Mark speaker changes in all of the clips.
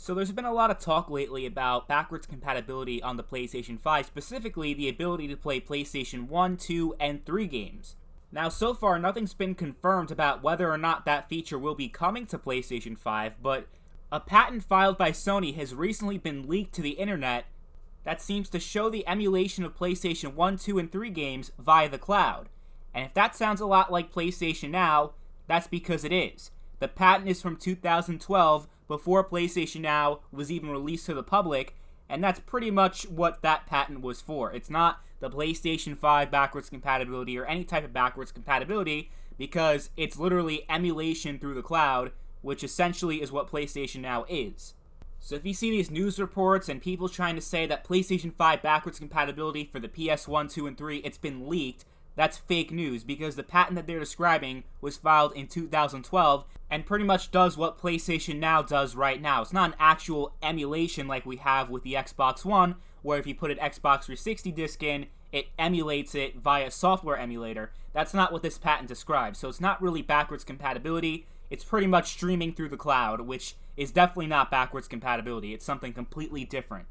Speaker 1: So there's been a lot of talk lately about backwards compatibility on the PlayStation 5, specifically the ability to play PlayStation 1, 2, and 3 games. Now, so far, nothing's been confirmed about whether or not that feature will be coming to PlayStation 5, but a patent filed by Sony has recently been leaked to the internet that seems to show the emulation of PlayStation 1, 2, and 3 games via the cloud. And if that sounds a lot like PlayStation Now, that's because it is. The patent is from 2012, before PlayStation Now was even released to the public, and that's pretty much what that patent was for. It's not the PlayStation 5 backwards compatibility or any type of backwards compatibility, because it's literally emulation through the cloud, which essentially is what PlayStation Now is. So if you see these news reports and people trying to say that PlayStation 5 backwards compatibility for the PS1, 2, and 3, it's been leaked, that's fake news, because the patent that they're describing was filed in 2012 and pretty much does what PlayStation Now does right now. It's not an actual emulation like we have with the Xbox One, where if you put an Xbox 360 disc in, it emulates it via software emulator. That's not what this patent describes, so it's not really backwards compatibility. It's pretty much streaming through the cloud, which is definitely not backwards compatibility. It's something completely different.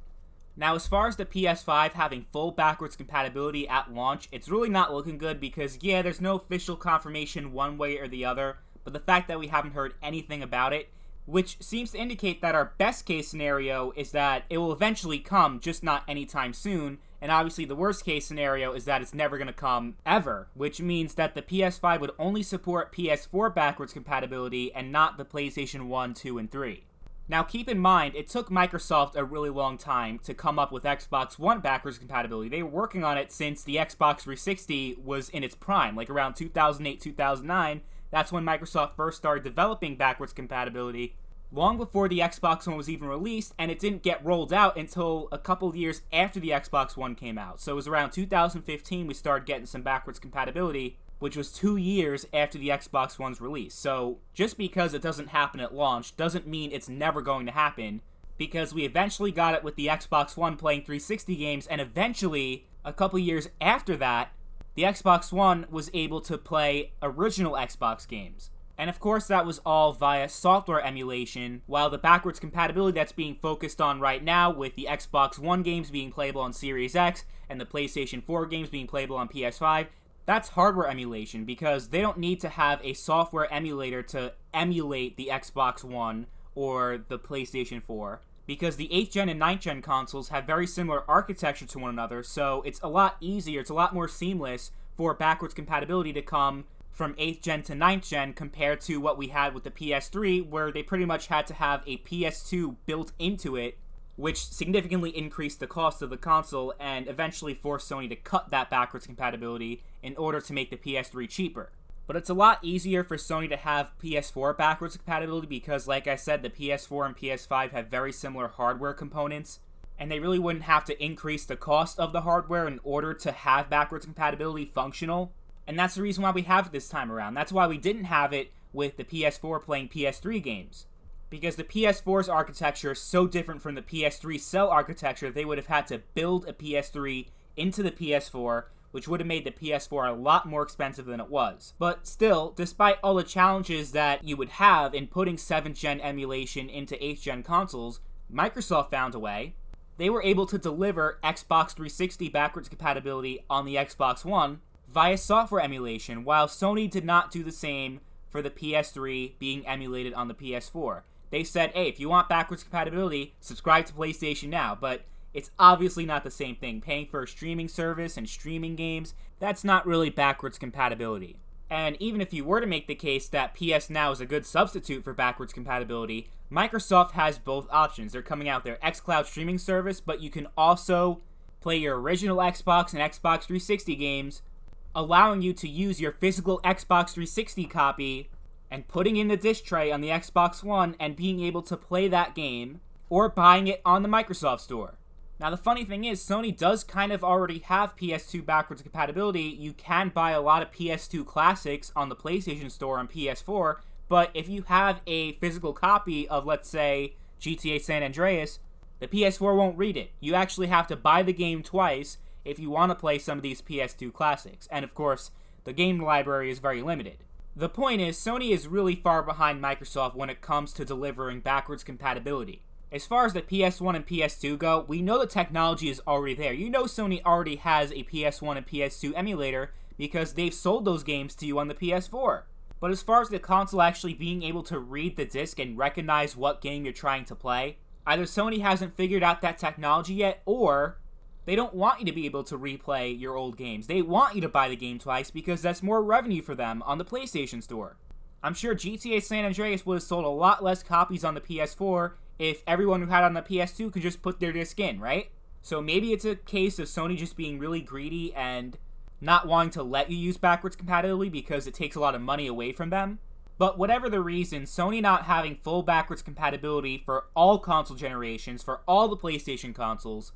Speaker 1: Now, as far as the PS5 having full backwards compatibility at launch, it's really not looking good because, yeah, there's no official confirmation one way or the other, but the fact that we haven't heard anything about it, which seems to indicate that our best case scenario is that it will eventually come, just not anytime soon, and obviously the worst case scenario is that it's never going to come ever, which means that the PS5 would only support PS4 backwards compatibility and not the PlayStation 1, 2, and 3. Now, keep in mind, it took Microsoft a really long time to come up with Xbox One backwards compatibility. They were working on it since the Xbox 360 was in its prime, like around 2008, 2009. That's when Microsoft first started developing backwards compatibility, long before the Xbox One was even released, and it didn't get rolled out until a couple of years after the Xbox One came out. So it was around 2015 we started getting some backwards compatibility, which was 2 years after the Xbox One's release. So just because it doesn't happen at launch doesn't mean it's never going to happen, because we eventually got it with the Xbox One playing 360 games, and eventually, a couple years after that, the Xbox One was able to play original Xbox games. And of course that was all via software emulation, while the backwards compatibility that's being focused on right now with the Xbox One games being playable on Series X and the PlayStation 4 games being playable on PS5, that's hardware emulation, because they don't need to have a software emulator to emulate the Xbox One or the PlayStation 4, because the 8th gen and 9th gen consoles have very similar architecture to one another, so it's a lot easier, it's a lot more seamless for backwards compatibility to come from 8th gen to 9th gen compared to what we had with the PS3, where they pretty much had to have a PS2 built into it, which significantly increased the cost of the console and eventually forced Sony to cut that backwards compatibility in order to make the PS3 cheaper. But it's a lot easier for Sony to have PS4 backwards compatibility because, like I said, the PS4 and PS5 have very similar hardware components, and they really wouldn't have to increase the cost of the hardware in order to have backwards compatibility functional. And that's the reason why we have it this time around. That's why we didn't have it with the PS4 playing PS3 games, because the PS4's architecture is so different from the PS3 cell architecture, they would have had to build a PS3 into the PS4, which would have made the PS4 a lot more expensive than it was. But still, despite all the challenges that you would have in putting 7th gen emulation into 8th gen consoles, Microsoft found a way. They were able to deliver Xbox 360 backwards compatibility on the Xbox One via software emulation, while Sony did not do the same for the PS3 being emulated on the PS4. They said, hey, if you want backwards compatibility, subscribe to PlayStation Now, but it's obviously not the same thing. Paying for a streaming service and streaming games, that's not really backwards compatibility. And even if you were to make the case that PS Now is a good substitute for backwards compatibility, Microsoft has both options. They're coming out their xCloud streaming service, but you can also play your original Xbox and Xbox 360 games, allowing you to use your physical Xbox 360 copy and putting in the disc tray on the Xbox One and being able to play that game, or buying it on the Microsoft Store. Now, the funny thing is, Sony does kind of already have PS2 backwards compatibility. You can buy a lot of PS2 classics on the PlayStation Store on PS4, but if you have a physical copy of, let's say, GTA San Andreas, the PS4 won't read it. You actually have to buy the game twice if you want to play some of these PS2 classics. And of course, the game library is very limited. The point is, Sony is really far behind Microsoft when it comes to delivering backwards compatibility. As far as the PS1 and PS2 go, we know the technology is already there. You know Sony already has a PS1 and PS2 emulator because they've sold those games to you on the PS4. But as far as the console actually being able to read the disc and recognize what game you're trying to play, either Sony hasn't figured out that technology yet, or they don't want you to be able to replay your old games. They want you to buy the game twice because that's more revenue for them on the PlayStation Store. I'm sure GTA San Andreas would have sold a lot less copies on the PS4 if everyone who had it on the PS2 could just put their disc in, right? So maybe it's a case of Sony just being really greedy and not wanting to let you use backwards compatibility because it takes a lot of money away from them. But whatever the reason, Sony not having full backwards compatibility for all console generations, for all the PlayStation consoles,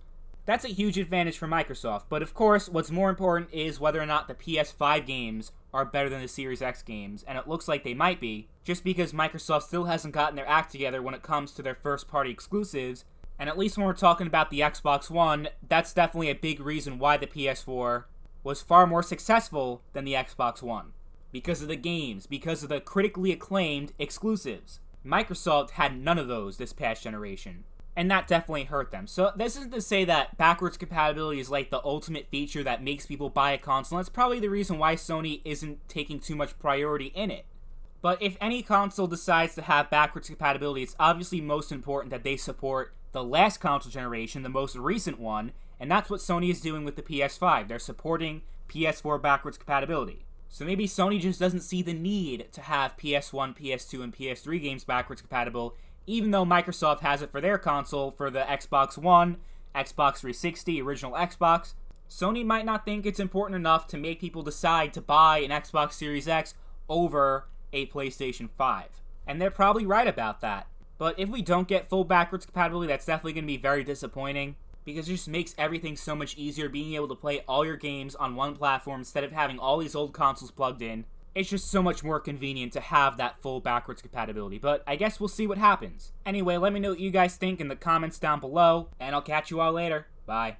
Speaker 1: that's a huge advantage for Microsoft. But of course, what's more important is whether or not the PS5 games are better than the Series X games, and it looks like they might be, just because Microsoft still hasn't gotten their act together when it comes to their first-party exclusives, and at least when we're talking about the Xbox One, that's definitely a big reason why the PS4 was far more successful than the Xbox One. Because of the games, because of the critically acclaimed exclusives. Microsoft had none of those this past generation, and that definitely hurt them. So this isn't to say that backwards compatibility is like the ultimate feature that makes people buy a console. That's probably the reason why Sony isn't taking too much priority in it. But if any console decides to have backwards compatibility, it's obviously most important that they support the last console generation, the most recent one, and that's what Sony is doing with the PS5. They're supporting PS4 backwards compatibility. So maybe Sony just doesn't see the need to have PS1, PS2, and PS3 games backwards compatible, even though Microsoft has it for their console for the Xbox One, Xbox 360, original Xbox. Sony might not think it's important enough to make people decide to buy an Xbox Series X over a PlayStation 5. And they're probably right about that. But if we don't get full backwards compatibility, that's definitely going to be very disappointing, because it just makes everything so much easier being able to play all your games on one platform instead of having all these old consoles plugged in. It's just so much more convenient to have that full backwards compatibility, but I guess we'll see what happens. Anyway, let me know what you guys think in the comments down below, and I'll catch you all later. Bye.